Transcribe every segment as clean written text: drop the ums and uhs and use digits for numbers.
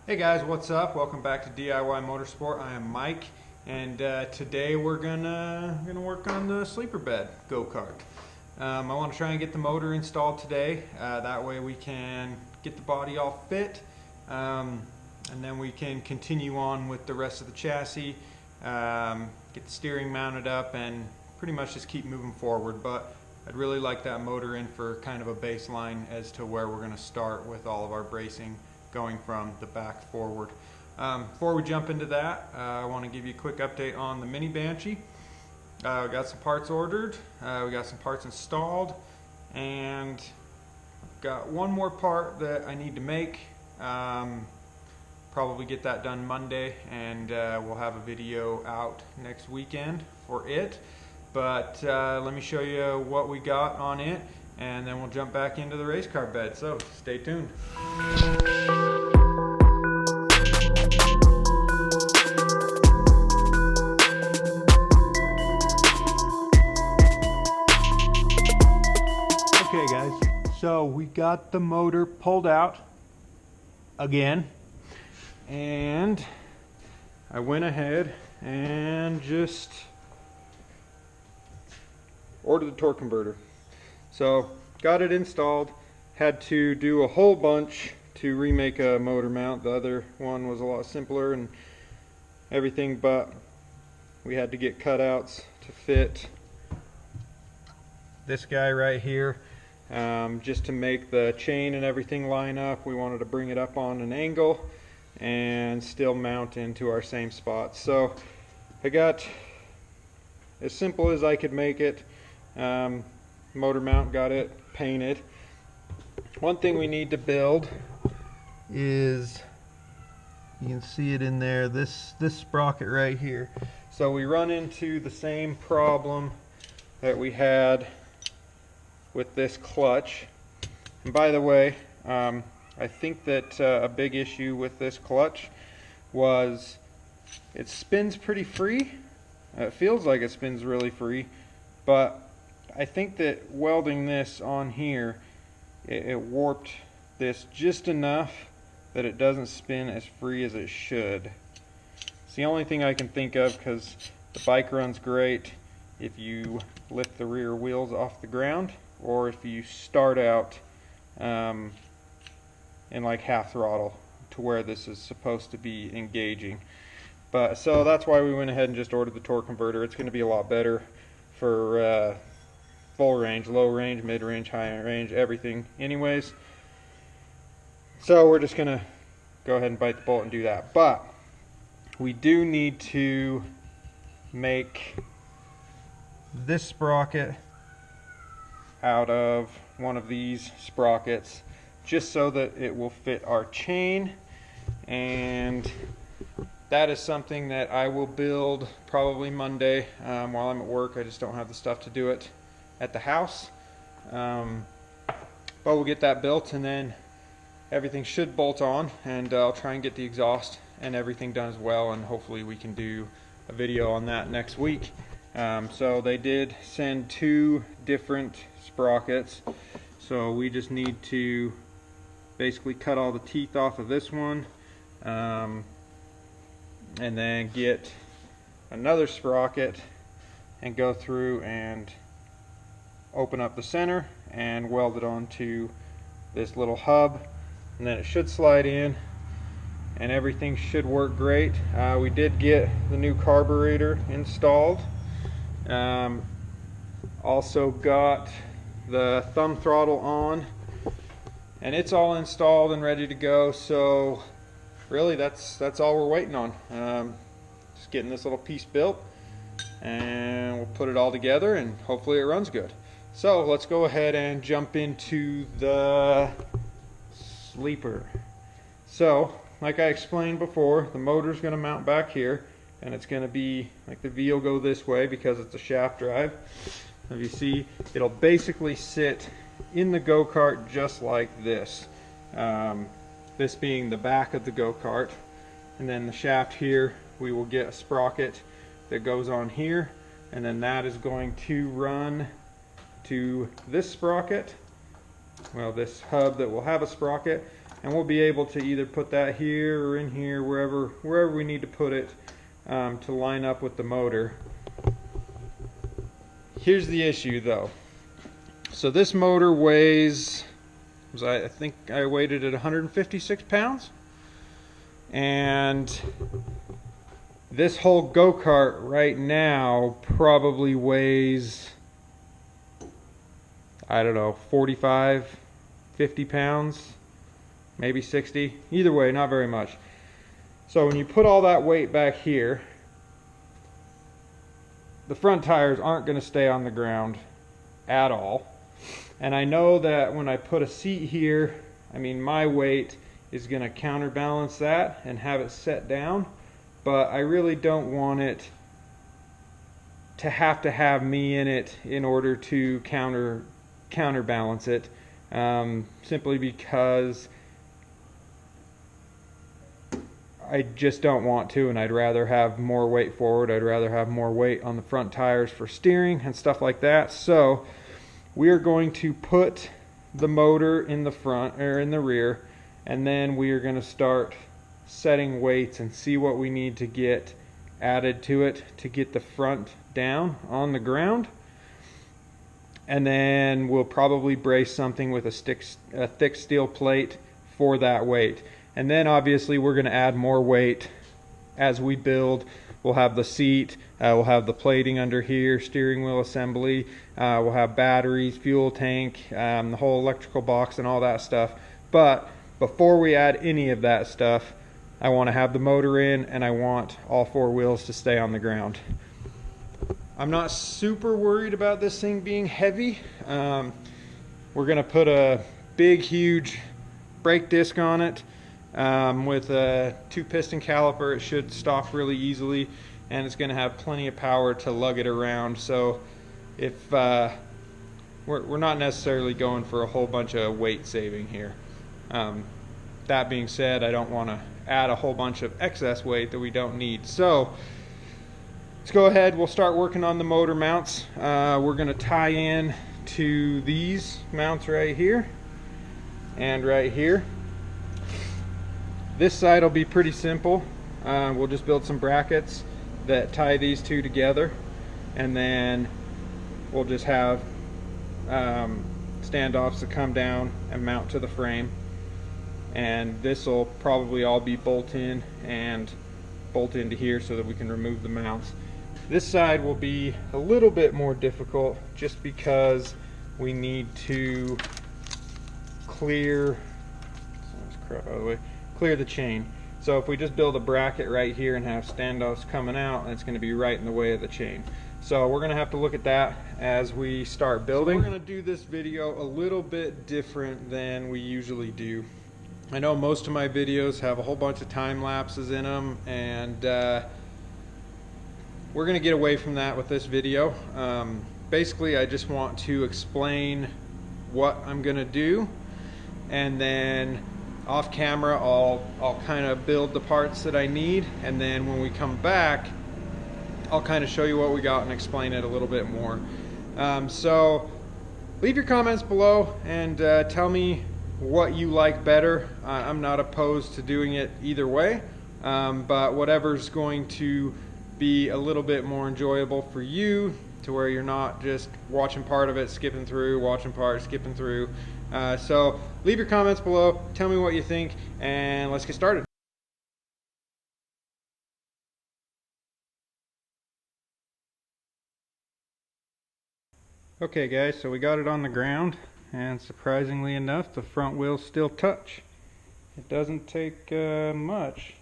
Hey guys, what's up? Welcome back to DIY Motorsport. I am Mike, and today we're gonna work on the sleeper bed go-kart. I want to try and get the motor installed today. That way we can get the body all fit, and then we can continue on with the rest of the chassis, get the steering mounted up, and pretty much just keep moving forward. But I'd really like that motor in for kind of a baseline as to where we're going to start with all of our bracing, going from the back forward. Before we jump into that, I want to give you a quick update on the mini Banshee. We got some parts ordered, we got some parts installed, and got one more part that I need to make. Probably get that done Monday, and we'll have a video out next weekend for it. But let me show you what we got on it, and then we'll jump back into the race car bed. So stay tuned. Okay guys, so we got the motor pulled out again, and I went ahead and just ordered the torque converter. So got it installed, had to do a whole bunch to remake a motor mount. The other one was a lot simpler and everything, but we had to get cutouts to fit this guy right here. Just to make the chain and everything line up, we wanted to bring it up on an angle and still mount into our same spot. So I got as simple as I could make it. Motor mount, got it painted. One thing we need to build is, you can see it in there, this sprocket right here. So we run into the same problem that we had with this clutch. And by the way, I think that a big issue with this clutch was it spins pretty free. It feels like it spins really free, but I think that welding this on here, it warped this just enough that it doesn't spin as free as it should. It's the only thing I can think of, because the bike runs great if you lift the rear wheels off the ground, or if you start out in like half throttle to where this is supposed to be engaging. But so that's why we went ahead and just ordered the torque converter. It's going to be a lot better for full range, low range, mid range, high range, everything anyways. So we're just gonna go ahead and bite the bullet and do that. But we do need to make this sprocket out of one of these sprockets, just so that it will fit our chain, and that is something that I will build probably Monday while I'm at work. I just don't have the stuff to do it at the house, but we'll get that built, and then everything should bolt on, and I'll try and get the exhaust and everything done as well, and hopefully we can do a video on that next week. So they did send 2 different sprockets, so we just need to basically cut all the teeth off of this one, and then get another sprocket and go through and open up the center and weld it onto this little hub, and then it should slide in and everything should work great. We did get the new carburetor installed. Also got the thumb throttle on, and it's all installed and ready to go. So really that's all we're waiting on. Just getting this little piece built, and we'll put it all together and hopefully it runs good. So let's go ahead and jump into the sleeper. So like I explained before, the motor's going to mount back here, and it's going to be like the V will go this way because it's a shaft drive. If you see, it'll basically sit in the go-kart just like this. This being the back of the go-kart, and then the shaft here, we will get a sprocket that goes on here, and then that is going to run to this sprocket, well, this hub that will have a sprocket, and we'll be able to either put that here or in here, wherever we need to put it to line up with the motor. Here's the issue though. So this motor weighs, I think I weighed it at 156 pounds, and this whole go-kart right now probably weighs, I don't know, 45, 50 pounds, maybe 60. Either way, not very much. So when you put all that weight back here, the front tires aren't going to stay on the ground at all. And I know that when I put a seat here, I mean, my weight is going to counterbalance that and have it set down, but I really don't want it to have me in it in order to counterbalance it, simply because I just don't want to, and I'd rather have more weight forward. I'd rather have more weight on the front tires for steering and stuff like that. So we are going to put the motor in the front or in the rear, and then we are going to start setting weights and see what we need to get added to it to get the front down on the ground. And then we'll probably brace something with a thick steel plate for that weight. And then obviously we're going to add more weight as we build. We'll have the seat, we'll have the plating under here, steering wheel assembly, we'll have batteries, fuel tank, the whole electrical box and all that stuff. But before we add any of that stuff, I want to have the motor in, and I want all four wheels to stay on the ground. I'm not super worried about this thing being heavy. We're going to put a big, huge brake disc on it. With a 2-piston caliper, it should stop really easily, and it's going to have plenty of power to lug it around. So if we're not necessarily going for a whole bunch of weight saving here. That being said, I don't want to add a whole bunch of excess weight that we don't need. So let's go ahead, we'll start working on the motor mounts. We're going to tie in to these mounts right here and right here. This side will be pretty simple. We'll just build some brackets that tie these two together, and then we'll just have standoffs that come down and mount to the frame. And this will probably all be bolt in and bolt into here so that we can remove the mounts. This side will be a little bit more difficult just because we need to clear the chain. So if we just build a bracket right here and have standoffs coming out, it's going to be right in the way of the chain. So we're going to have to look at that as we start building. So we're going to do this video a little bit different than we usually do. I know most of my videos have a whole bunch of time lapses in them, and we're going to get away from that with this video. Basically, I just want to explain what I'm going to do, and then off camera I'll kind of build the parts that I need, and then when we come back I'll kind of show you what we got and explain it a little bit more. So leave your comments below and tell me what you like better. I'm not opposed to doing it either way, but whatever's going to be a little bit more enjoyable for you, to where you're not just watching part of it, skipping through, watching part, skipping through. So leave your comments below, tell me what you think, and let's get started. Okay guys, so we got it on the ground, and surprisingly enough the front wheels still touch. It doesn't take much,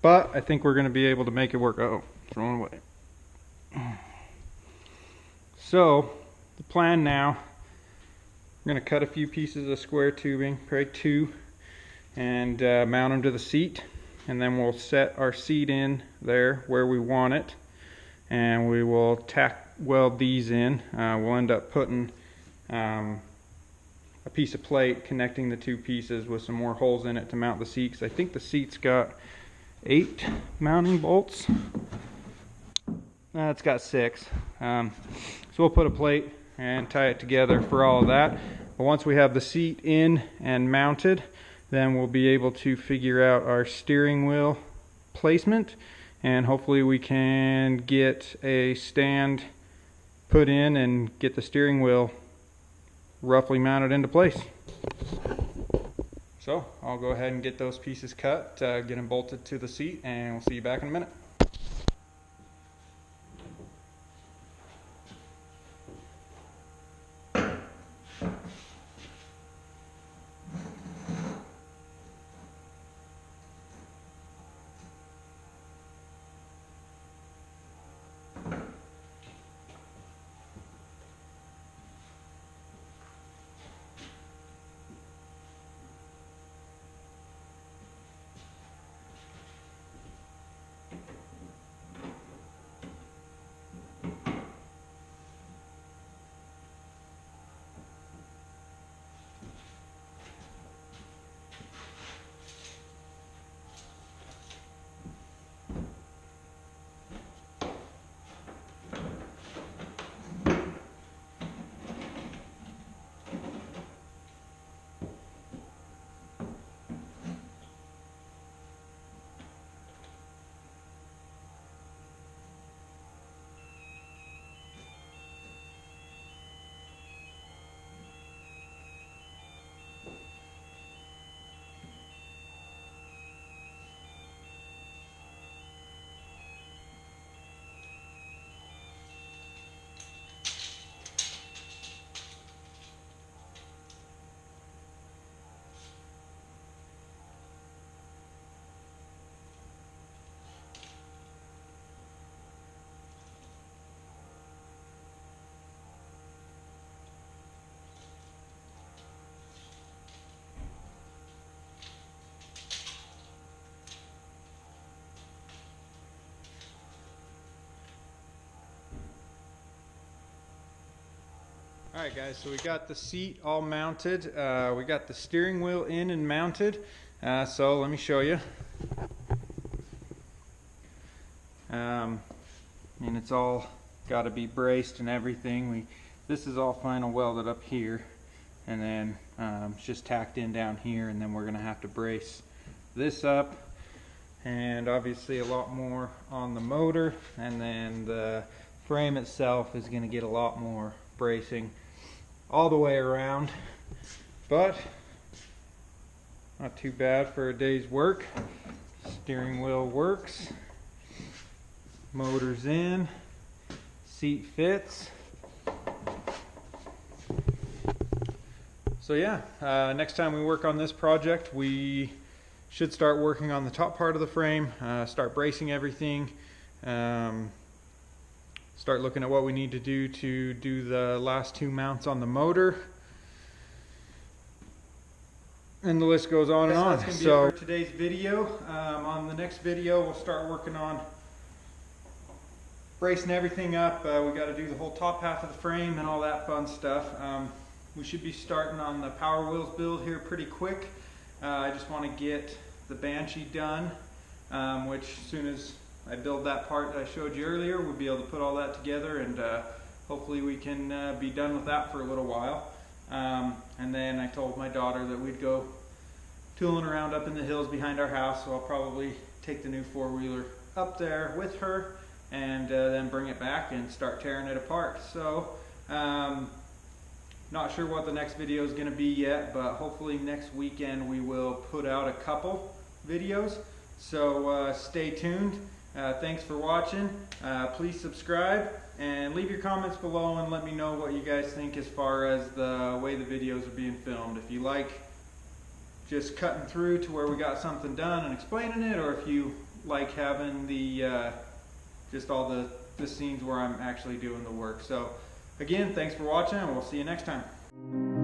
but I think we're going to be able to make it work. Oh, thrown away. So the plan now, we're going to cut a few pieces of square tubing, probably 2, and mount them to the seat, and then we'll set our seat in there where we want it, and we will tack weld these in. We'll end up putting a piece of plate connecting the 2 pieces with some more holes in it to mount the seat, because I think the seat's got 8 mounting bolts. It's got 6. So we'll put a plate and tie it together for all of that. But once we have the seat in and mounted, then we'll be able to figure out our steering wheel placement, and hopefully we can get a stand put in and get the steering wheel roughly mounted into place. So I'll go ahead and get those pieces cut, get them bolted to the seat, and we'll see you back in a minute. Alright guys, so we got the seat all mounted, we got the steering wheel in and mounted, so let me show you. And it's all got to be braced and everything. This is all final welded up here, and then it's just tacked in down here, and then we're going to have to brace this up, and obviously a lot more on the motor, and then the frame itself is going to get a lot more bracing all the way around, but not too bad for a day's work. Steering wheel works, motor's in, seat fits. So yeah, next time we work on this project, we should start working on the top part of the frame, start bracing everything, start looking at what we need to do the last two mounts on the motor, and the list goes on and on. That's going to be it for today's video. On the next video, we'll start working on bracing everything up. We got to do the whole top half of the frame and all that fun stuff. We should be starting on the Power Wheels build here pretty quick. I just want to get the Banshee done, which as soon as I build that part that I showed you earlier, we'll be able to put all that together, and hopefully we can be done with that for a little while. And then I told my daughter that we'd go tooling around up in the hills behind our house, so I'll probably take the new four-wheeler up there with her, and then bring it back and start tearing it apart. So not sure what the next video is going to be yet, but hopefully next weekend we will put out a couple videos, so stay tuned. Thanks for watching. Please subscribe and leave your comments below and let me know what you guys think as far as the way the videos are being filmed. If you like just cutting through to where we got something done and explaining it, or if you like having the just all the scenes where I'm actually doing the work. So again, thanks for watching, and we'll see you next time.